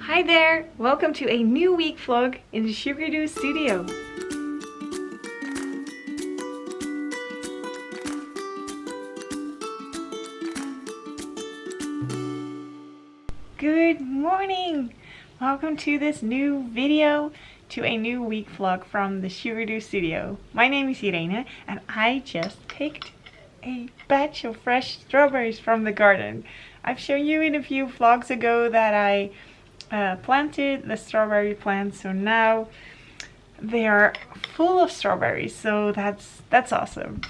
Hi there! Welcome to a new week vlog in the Sugaridoo Studio. Good morning! Welcome to this new video, to a new week vlog from the Sugaridoo Studio. My name is Irene and I just picked a batch of fresh strawberries from the garden. I've shown you in a few vlogs ago that I planted the strawberry plants, so now they are full of strawberries, so that's awesome.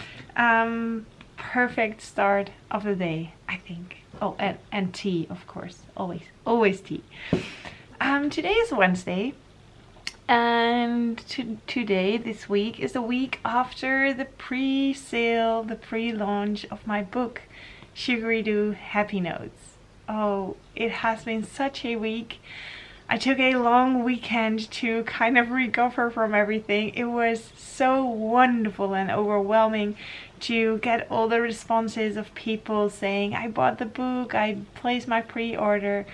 Perfect start of the day, I think. Oh, and tea, of course, always tea. Today is Wednesday, and today, this week, is the week after the pre-sale, the pre-launch of my book, Sugaridoo Happy Notes. Oh, it has been such a week. I took a long weekend to kind of recover from everything. It was so wonderful and overwhelming to get all the responses of people saying, I bought the book, I placed my pre-order.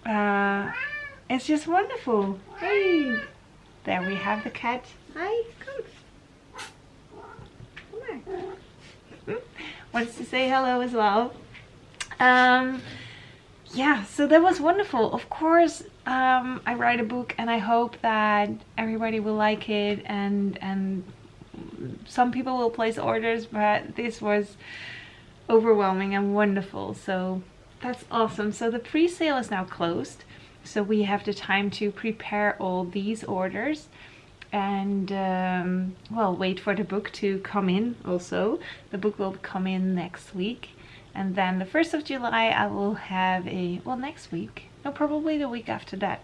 It's just wonderful. Hey, there we have the cat. Hi, come here. Wants to say hello as well. Yeah, so that was wonderful. Of course, I write a book and I hope that everybody will like it, and some people will place orders, but this was overwhelming and wonderful, so that's awesome. So the pre-sale is now closed, so we have the time to prepare all these orders and well, wait for the book to come in. Also, the book will come in next week. And then the 1st of July I will have next week, no, probably the week after that,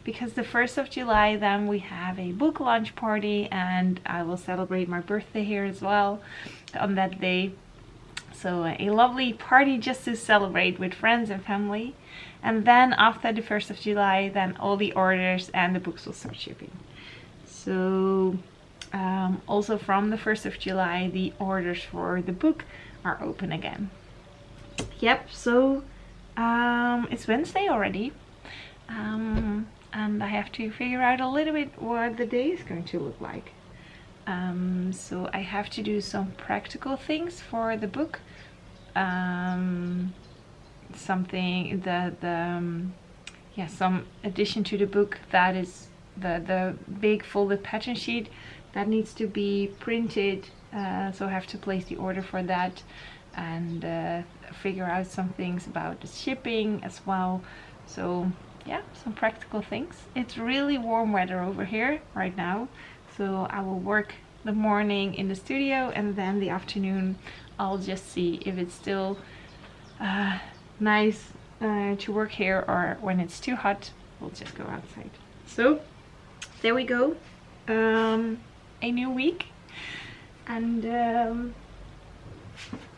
because the 1st of July then we have a book launch party and I will celebrate my birthday here as well on that day. So a lovely party just to celebrate with friends and family. And then after the 1st of July, then all the orders and the books will start shipping. So also from the 1st of July, the orders for the book are open again. Yep, so it's Wednesday already, and I have to figure out a little bit what the day is going to look like. So I have to do some practical things for the book. Something some addition to the book, that is the big folded pattern sheet that needs to be printed. So I have to place the order for that and figure out some things about the shipping as well. So yeah, some practical things. It's really warm weather over here right now, so I will work the morning in the studio and then the afternoon I'll just see if it's still nice to work here, or when it's too hot we'll just go outside. So there we go, a new week, and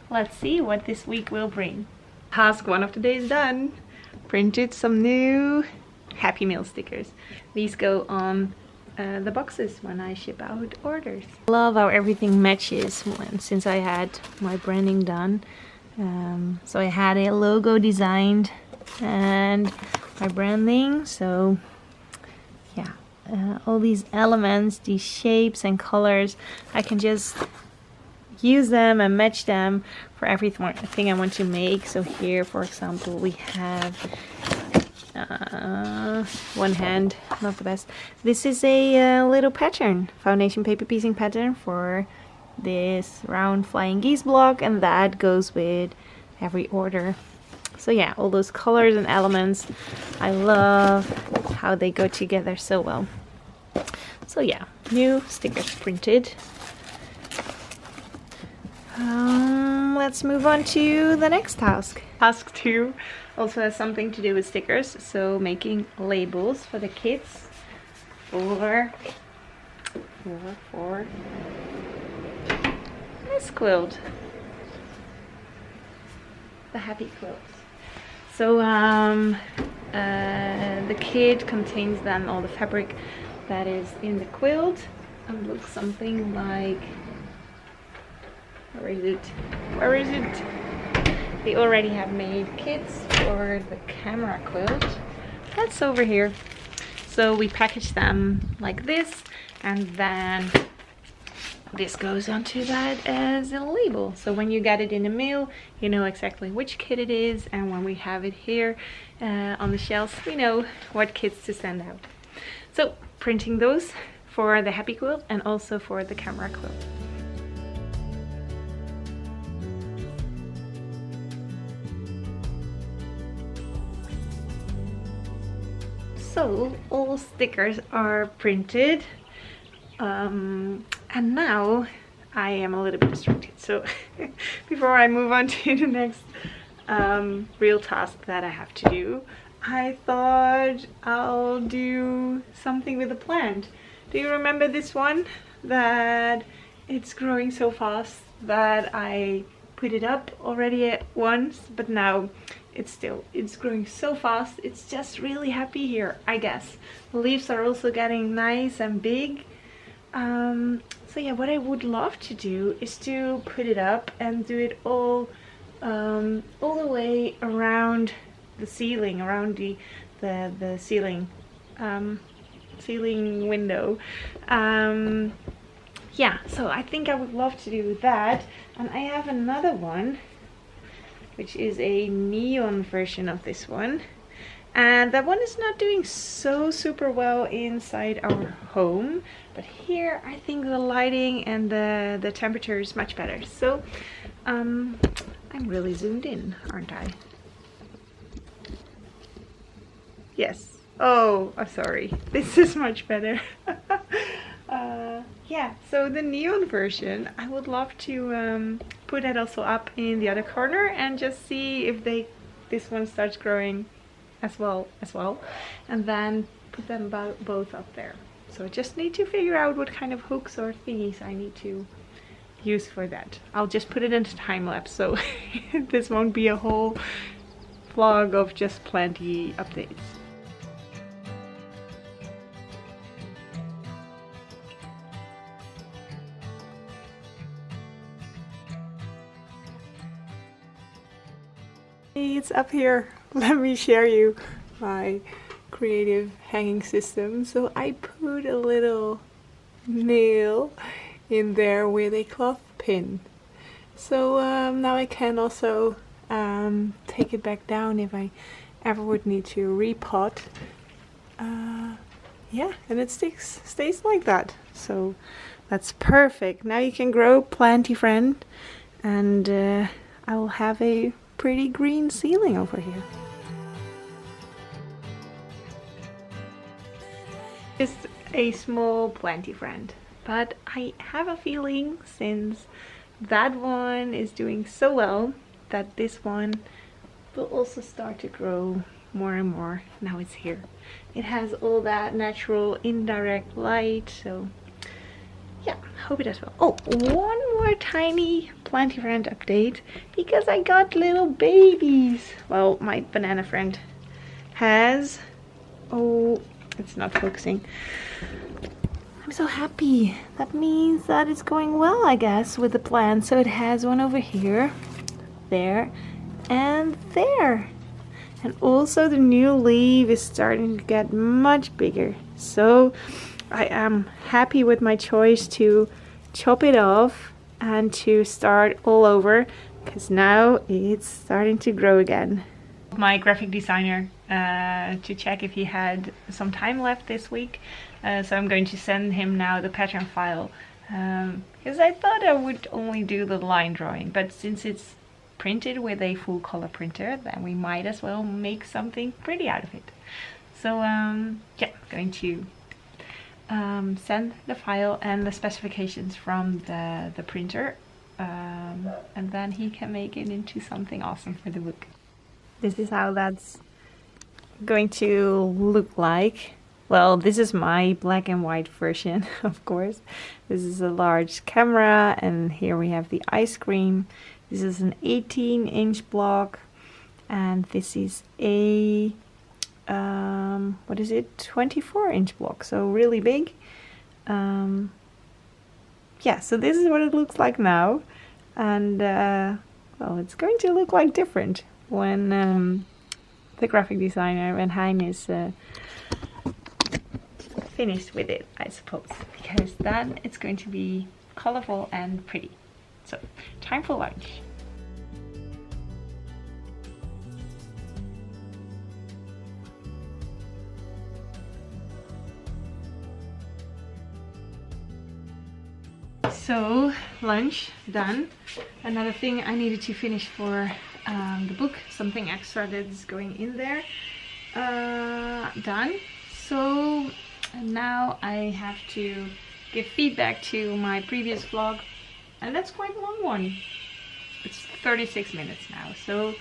let's see what this week will bring. Task 1 of the day is done. Printed some new Happy Meal stickers. These go on the boxes when I ship out orders. Love how everything matches since I had my branding done. So I had a logo designed and my branding. So yeah, all these elements, these shapes and colors, I can just use them and match them for everything I want to make. So here, for example, we have one hand, not the best. This is a little pattern, foundation paper piecing pattern for this round flying geese block, and that goes with every order. So yeah, all those colors and elements, I love how they go together so well. So yeah, new stickers printed. Let's move on to the next task. Task 2 also has something to do with stickers, so making labels for the kids for this quilt, the happy quilt. So the kit contains then all the fabric that is in the quilt, and looks something like, where is it? They already have made kits for the camera quilt, that's over here. So we package them like this, and then this goes onto that as a label. So when you get it in the mail, you know exactly which kit it is, and when we have it here on the shelves, we know what kits to send out. So printing those for the happy quilt and also for the camera quilt. So all stickers are printed, and now I am a little bit distracted. So before I move on to the next real task that I have to do, I thought I'll do something with the plant. Do you remember this one that it's growing so fast that I put it up already at once, but now it's growing so fast. It's just really happy here, I guess. The leaves are also getting nice and big. So yeah, what I would love to do is to put it up and do it all the way around the ceiling, around the ceiling ceiling window. Yeah, so I think I would love to do that. And I have another one, which is a neon version of this one, and that one is not doing so super well inside our home, but here I think the lighting and the temperature is much better. So I'm really zoomed in, aren't I? Yes. Oh, I'm sorry, this is much better. Yeah, so the neon version, I would love to put that also up in the other corner and just see if this one starts growing as well, and then put them both up there. So I just need to figure out what kind of hooks or thingies I need to use for that. I'll just put it into time lapse, so this won't be a whole vlog of just planty updates. It's up here. Let me share you my creative hanging system. So I put a little nail in there with a cloth pin. So now I can also take it back down if I ever would need to repot. Yeah, and it stays like that. So that's perfect. Now you can grow planty friend, and I will have a pretty green ceiling over here. Just a small planty friend, but I have a feeling since that one is doing so well that this one will also start to grow more and more. Now it's here. It has all that natural indirect light, so yeah, hope it does well. Oh, one more tiny planty friend update, because I got little babies. Well, my banana friend has. Oh, it's not focusing. I'm so happy. That means that it's going well, I guess, with the plant. So it has one over here, there, and there. And also the new leaf is starting to get much bigger. So I am happy with my choice to chop it off and to start all over, because now it's starting to grow again. My graphic designer to check if he had some time left this week, so I'm going to send him now the pattern file, because I thought I would only do the line drawing, but since it's printed with a full color printer, then we might as well make something pretty out of it. So yeah, going to send the file and the specifications from the printer, and then he can make it into something awesome for the book. This is how that's going to look like. Well, this is my black and white version, of course. This is a large camera, and here we have the ice cream. This is an 18-inch block, and this is a what is it, 24-inch block, so really big. Yeah, so this is what it looks like now, and well, it's going to look like different when the graphic designer, when Hein is finished with it, I suppose, because then it's going to be colorful and pretty. So, time for lunch. So, lunch done. Another thing I needed to finish for the book, something extra that's going in there, done. So now I have to give feedback to my previous vlog, and that's quite a long one. It's 36 minutes now, so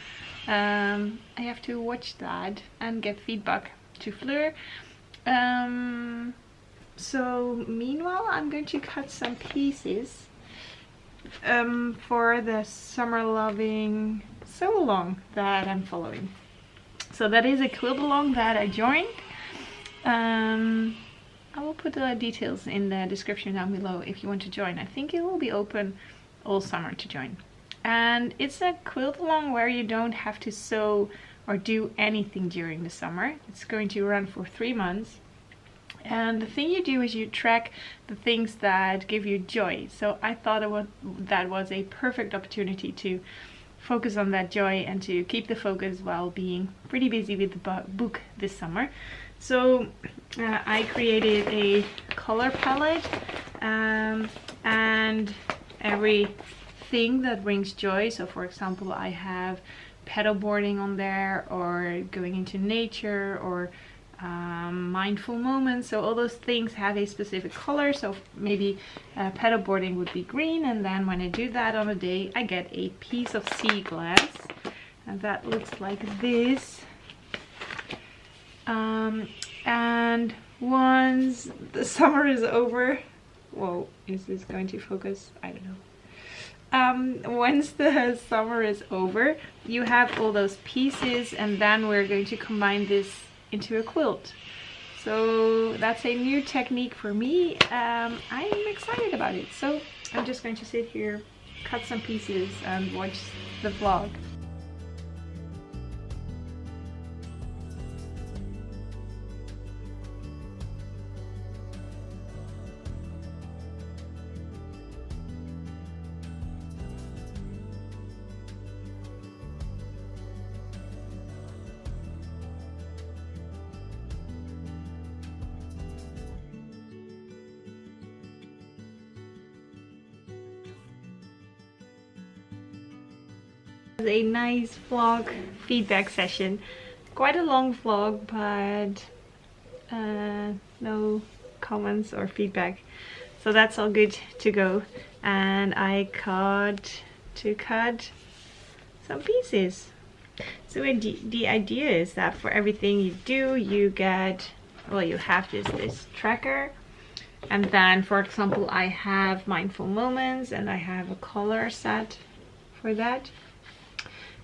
I have to watch that and give feedback to Fleur. So meanwhile, I'm going to cut some pieces for the summer loving sew along that I'm following. So that is a quilt along that I joined. I will put the details in the description down below if you want to join. I think it will be open all summer to join. And it's a quilt along where you don't have to sew or do anything during the summer. It's going to run for 3 months. And the thing you do is you track the things that give you joy. So I thought that was a perfect opportunity to focus on that joy and to keep the focus while being pretty busy with the book this summer. So I created a color palette and everything that brings joy. So for example, I have paddleboarding on there, or going into nature, or mindful moments. So all those things have a specific color. So maybe paddleboarding would be green, and then when I do that on a day, I get a piece of Seaglass, and that looks like this. And once the summer is over, whoa, is this going to focus? I don't know. Once the summer is over, you have all those pieces, and then we're going to combine this into a quilt. So that's a new technique for me. I'm excited about it. So I'm just going to sit here, cut some pieces, and watch the vlog. A nice vlog feedback session. Quite a long vlog, but no comments or feedback, so that's all good to go. And I cut some pieces. So the idea is that for everything you do, you get, well, you have this tracker, and then for example I have mindful moments, and I have a color set for that.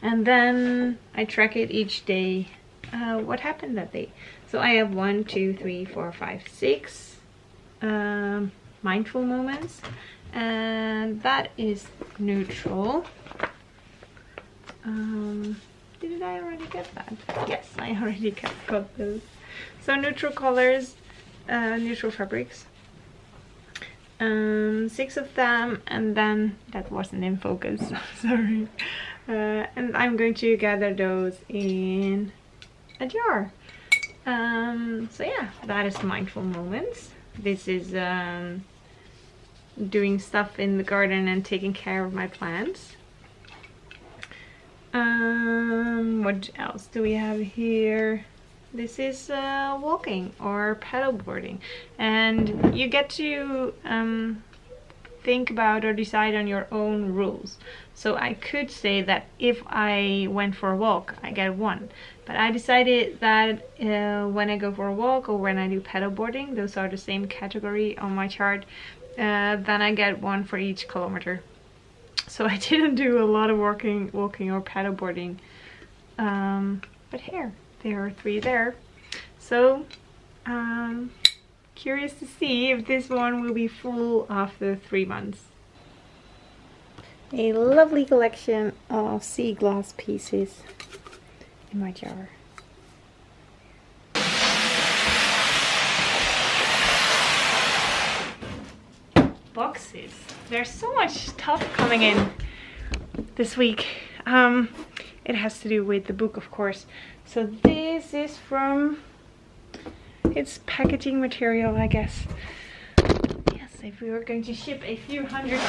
And then I track it each day, what happened that day. So I have 1, 2, 3, 4, 5, 6 mindful moments, and that is neutral. Did I already get that? Yes, I already got those. So neutral colors, neutral fabrics. 6 of them, and then that wasn't in focus, sorry. And I'm going to gather those in a jar. So yeah, that is mindful moments. This is doing stuff in the garden and taking care of my plants. What else do we have here? This is walking or paddleboarding, and you get to think about or decide on your own rules. So I could say that if I went for a walk, I get 1, but I decided that when I go for a walk or when I do paddleboarding, those are the same category on my chart, then I get 1 for each kilometer. So I didn't do a lot of walking or paddleboarding, but here there are 3 there. So curious to see if this one will be full after 3 months. A lovely collection of Seaglass pieces in my jar. boxes. There's so much stuff coming in this week. It has to do with the book, of course. So this is from, it's packaging material, I guess. Yes, if we were going to ship a few hundred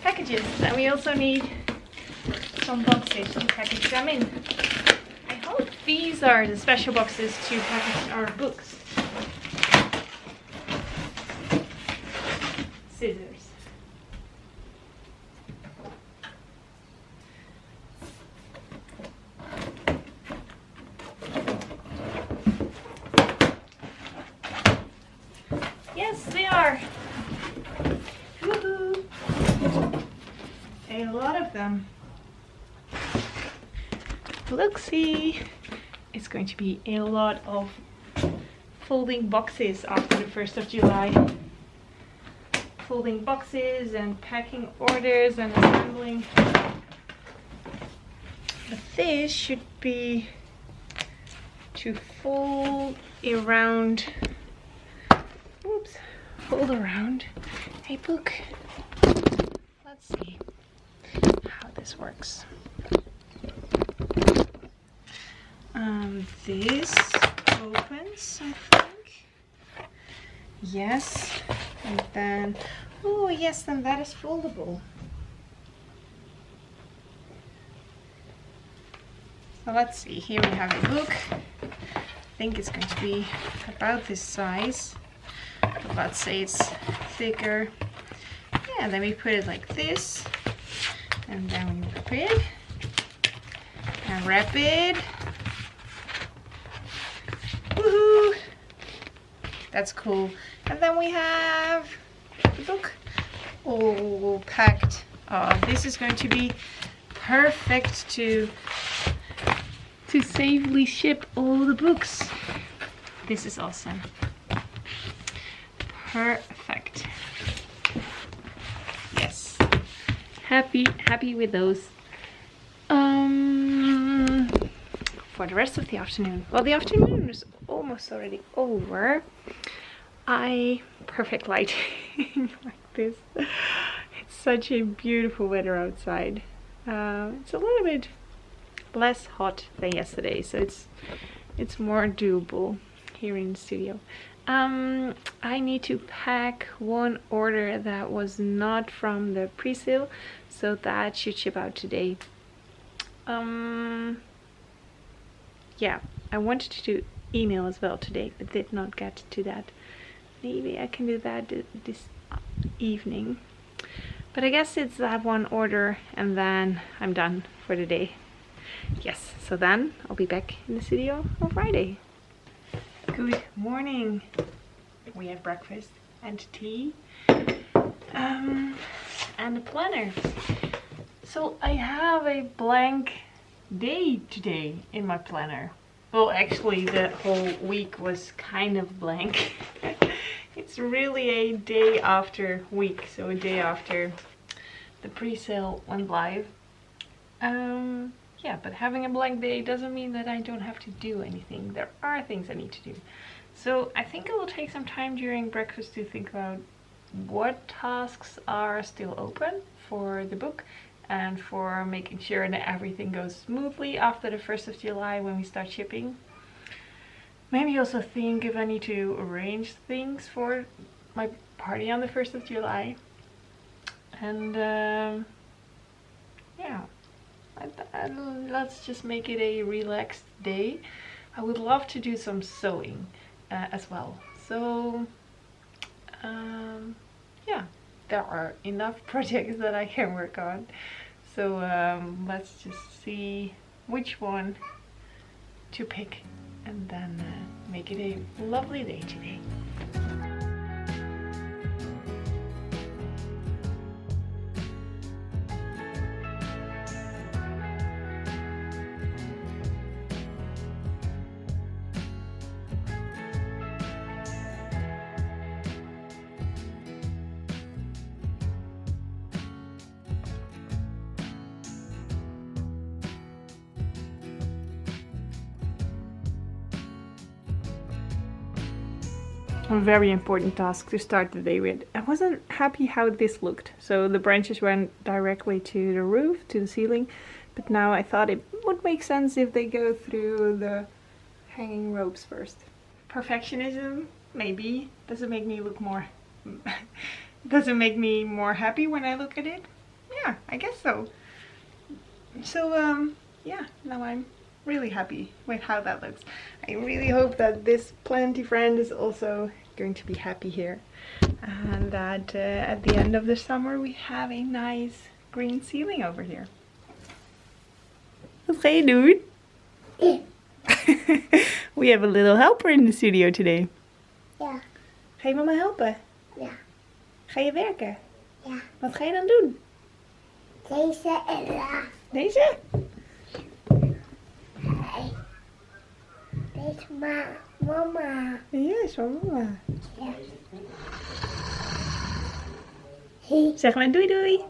packages, then we also need some boxes to package them in. I hope these are the special boxes to package our books. Scissors. Yes, they are. Woohoo! A lot of them. Look-see! It's going to be a lot of folding boxes after the 1st of July. Folding boxes and packing orders and assembling. But this should be to fold around. Oops, fold around a book. Let's see how this works. This opens, I think. Yes, and then, oh yes, then that is foldable. So let's see, here we have a book. I think it's going to be about this size. But let's say it's thicker. Yeah, then we put it like this. And then we wrap it. And wrap it. Woohoo! That's cool. And then we have the book all packed. This is going to be perfect to safely ship all the books. This is awesome. Perfect. Yes. Happy with those. For the rest of the afternoon. Well, the afternoon is almost already over. Perfect lighting like this. It's such a beautiful weather outside. It's a little bit less hot than yesterday, so it's more doable here in the studio. I need to pack one order that was not from the pre-sale, so that should ship out today. Yeah, I wanted to do email as well today, but did not get to that. Maybe I can do that this evening. But I guess it's that one order and then I'm done for the day. Yes, so then I'll be back in the studio on Friday. Good morning. We have breakfast and tea and a planner. So I have a blank day today in my planner. Well, actually the whole week was kind of blank. It's really a day after week, so a day after the pre-sale went live. Yeah, but having a blank day doesn't mean that I don't have to do anything. There are things I need to do. So I think it will take some time during breakfast to think about what tasks are still open for the book and for making sure that everything goes smoothly after the 1st of July when we start shipping. Maybe also think if I need to arrange things for my party on the 1st of July. And yeah, let's just make it a relaxed day. I would love to do some sewing as well. So yeah, there are enough projects that I can work on. So let's just see which one to pick and then make it a lovely day today. a very important task to start the day with. I wasn't happy how this looked. So the branches went directly to the roof, to the ceiling, but now I thought it would make sense if they go through the hanging ropes first. Perfectionism, maybe. Does it make me look more... Does it make me more happy when I look at it? Yeah, I guess so. So, yeah, now I'm really happy with how that looks. I really hope that this planty friend is also going to be happy here. And that at the end of the summer we have a nice green ceiling over here. Wat ga je doen? We have a little helper in the studio today. Ja. Ga je mama helpen? Ja. Ga je werken? Ja. Wat ga je dan doen? Deze en daar. Deze? Hey. Deze mama. Ja, is van mama. Ja. Hey. Zeg maar doei doei.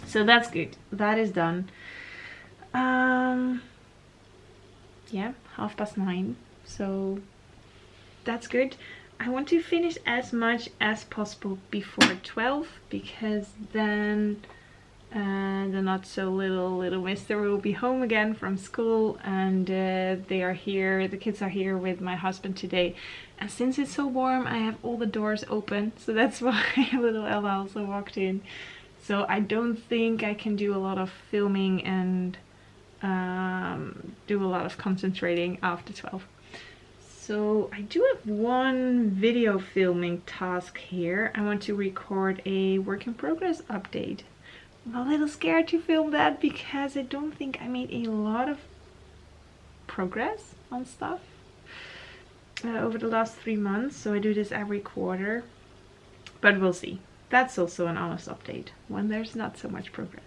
So that's good. That is done. Yeah, 9:30. So that's good. I want to finish as much as possible before 12 because then the not so little mister will be home again from school, and they are here, the kids are here with my husband today, and since it's so warm I have all the doors open, so that's why little Ella also walked in. So I don't think I can do a lot of filming and do a lot of concentrating after 12. So I do have one video filming task here. I want to record a work in progress update. I'm a little scared to film that because I don't think I made a lot of progress on stuff over the last 3 months. So I do this every quarter, but we'll see. That's also an honest update when there's not so much progress.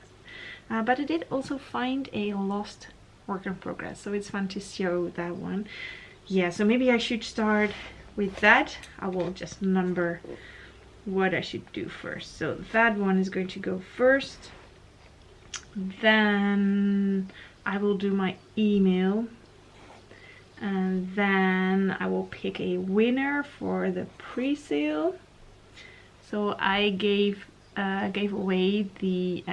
But I did also find a lost work in progress, so it's fun to show that one. Yeah, so maybe I should start with that. I will just number what I should do first. So that one is going to go first. Then I will do my email. And then I will pick a winner for the pre-sale. So I gave away the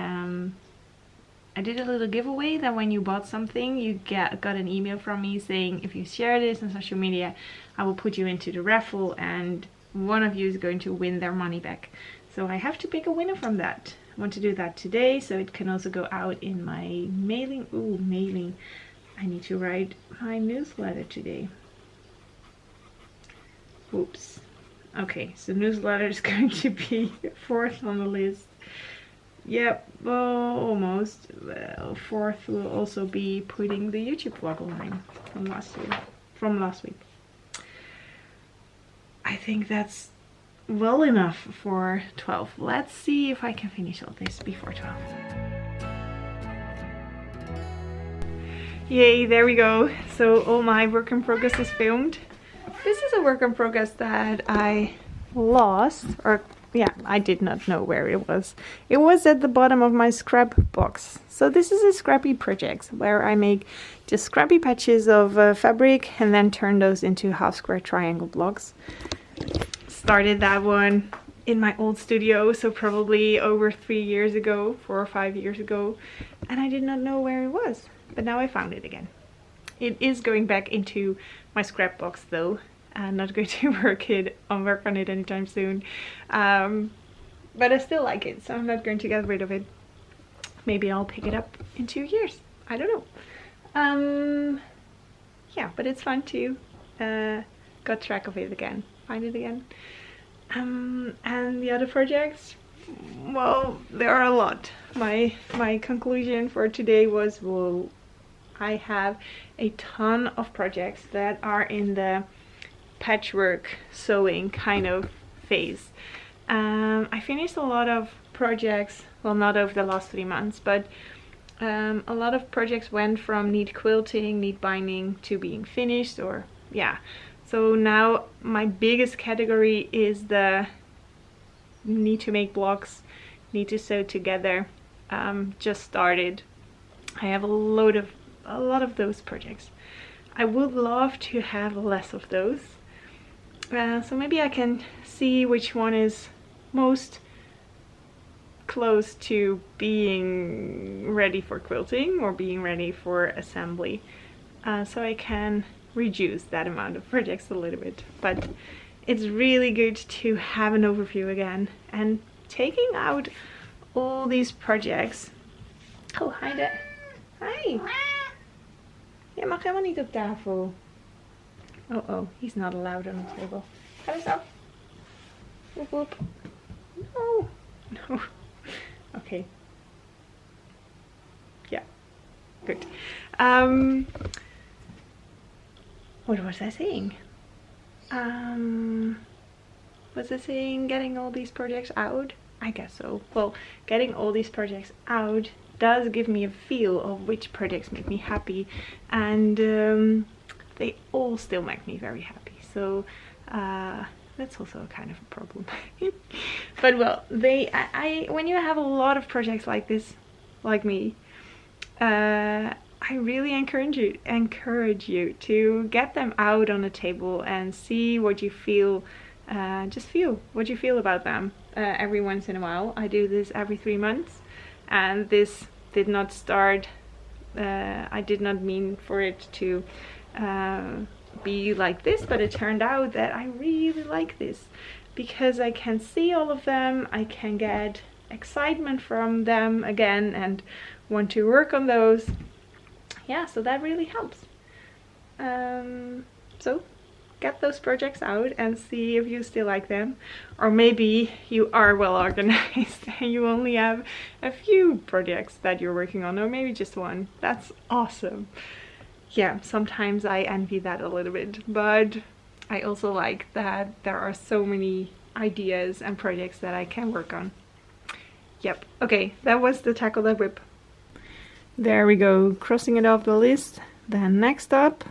I did a little giveaway that when you bought something you got an email from me saying if you share this on social media I will put you into the raffle and one of you is going to win their money back. So I have to pick a winner from that. I want to do that today so it can also go out in my mailing. Ooh, mailing. I need to write my newsletter today. Oops. Okay, so newsletter is going to be 4th on the list. Yep, well, almost. Well, 4th will also be putting the YouTube vlog online from last week. I think that's well enough for 12. Let's see if I can finish all this before 12. Yay, there we go. So all my work in progress is filmed. This is a work in progress that I lost, or yeah, I did not know where it was. It was at the bottom of my scrap box. So this is a scrappy project where I make just scrappy patches of fabric and then turn those into half square triangle blocks. Started that one in my old studio, so probably over 3 years ago, 4 or 5 years ago, and I did not know where it was, but now I found it again. It is going back into my scrap box though. I'm not going to work on it anytime soon, but I still like it, so I'm not going to get rid of it. Maybe I'll pick it up in 2 years. I don't know. Yeah, but it's fun to got track of it again, find it again. And the other projects, well, there are a lot. My conclusion for today was, well, I have a ton of projects that are in the patchwork sewing kind of phase. I finished a lot of projects, well, not over the last 3 months, but a lot of projects went from neat quilting, neat binding to being finished, or yeah. So now my biggest category is the need to make blocks, need to sew together. Just started. I have a lot of those projects. I would love to have less of those. So maybe I can see which one is most close to being ready for quilting or being ready for assembly. So I can reduce that amount of projects a little bit. But it's really good to have an overview again, and taking out all these projects. Oh, hi there. Hi. Je mag helemaal niet op tafel. Oh, he's not allowed on the table. Ga eens af. Whoop whoop. No. Okay. Yeah. Good. What was I saying? Was I saying getting all these projects out? I guess so. Well, getting all these projects out does give me a feel of which projects make me happy, and they all still make me very happy. So that's also a kind of a problem. But well, when you have a lot of projects like this, like me, I really encourage you to get them out on the table and see what you feel. Just feel what you feel about them every once in a while. I do this every 3 months, and this did not start. I did not mean for it to be like this, but it turned out that I really like this because I can see all of them. I can get excitement from them again and want to work on those. Yeah, so that really helps. So get those projects out and see if you still like them, or maybe you are well organized and you only have a few projects that you're working on, or maybe just one. That's awesome. Yeah, sometimes I envy that a little bit, but I also like that there are so many ideas and projects that I can work on. Yep. Okay, that was the tackle that whip. There we go, crossing it off the list. Then next up,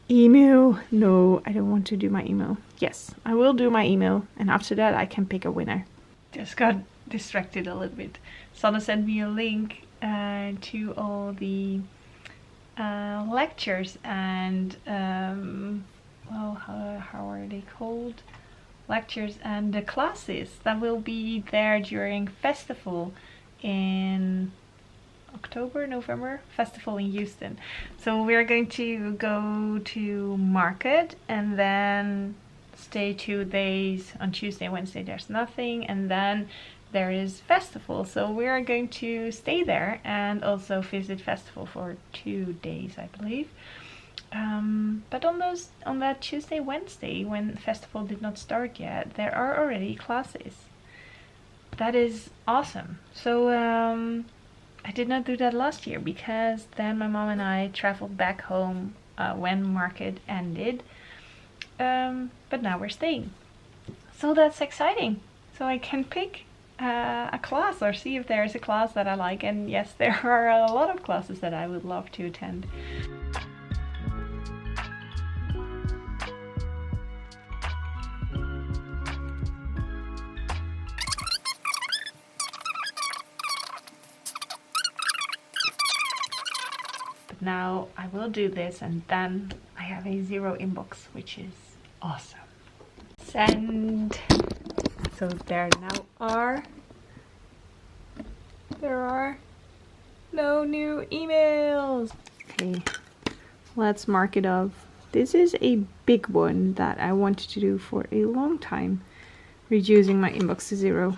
email. No, I don't want to do my email. Yes, I will do my email, and after that I can pick a winner. Just got distracted a little bit. Sana sent me a link to all the lectures and well, how are they called? Lectures and the classes that will be there during festival in October, November, festival in Houston. So we're going to go to market and then stay 2 days. On Tuesday and Wednesday there's nothing, and then there is festival. So we're going to stay there and also visit festival for 2 days, I believe. But on that Tuesday, Wednesday, when festival did not start yet, there are already classes. That is awesome. So I did not do that last year because then my mom and I traveled back home when market ended. But now we're staying. So that's exciting. So I can pick a class or see if there is a class that I like. And yes, there are a lot of classes that I would love to attend. Now I will do this, and then I have a 0 inbox, which is awesome. Send. So there are no new emails. Okay, let's mark it off. This is a big one that I wanted to do for a long time, reducing my inbox to 0.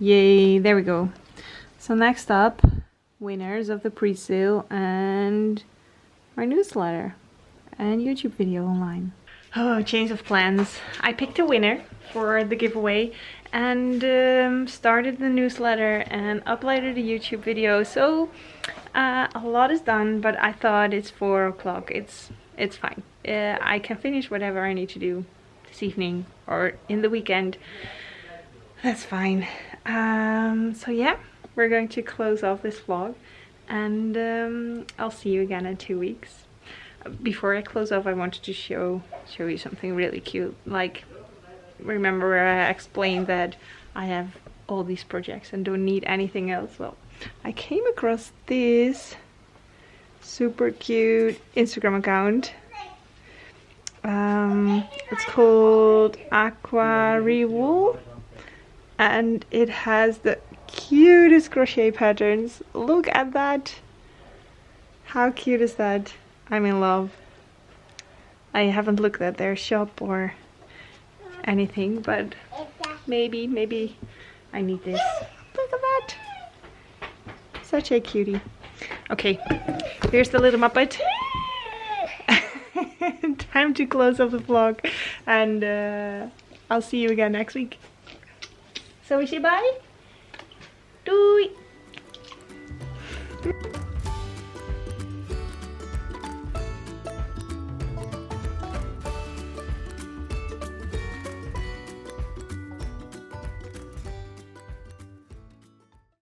Yay, there we go. So next up, winners of the pre-sale and my newsletter and YouTube video online. Oh, change of plans. I picked a winner for the giveaway and started the newsletter and uploaded a YouTube video. So a lot is done, but I thought it's 4 o'clock. It's fine. I can finish whatever I need to do this evening or in the weekend. That's fine. So yeah, we're going to close off this vlog, and I'll see you again in 2 weeks. before I close off, I wanted to show you something really cute. Like, remember I explained that I have all these projects and don't need anything else? Well, I came across this super cute Instagram account. It's called Sugaridoo, and it has the cutest crochet patterns. Look at that. How cute is that? I'm in love. I haven't looked at their shop or anything, but maybe I need this. Look at that. Such a cutie. Okay, here's the little Muppet. Time to close off the vlog, and I'll see you again next week. So we say bye. Doei.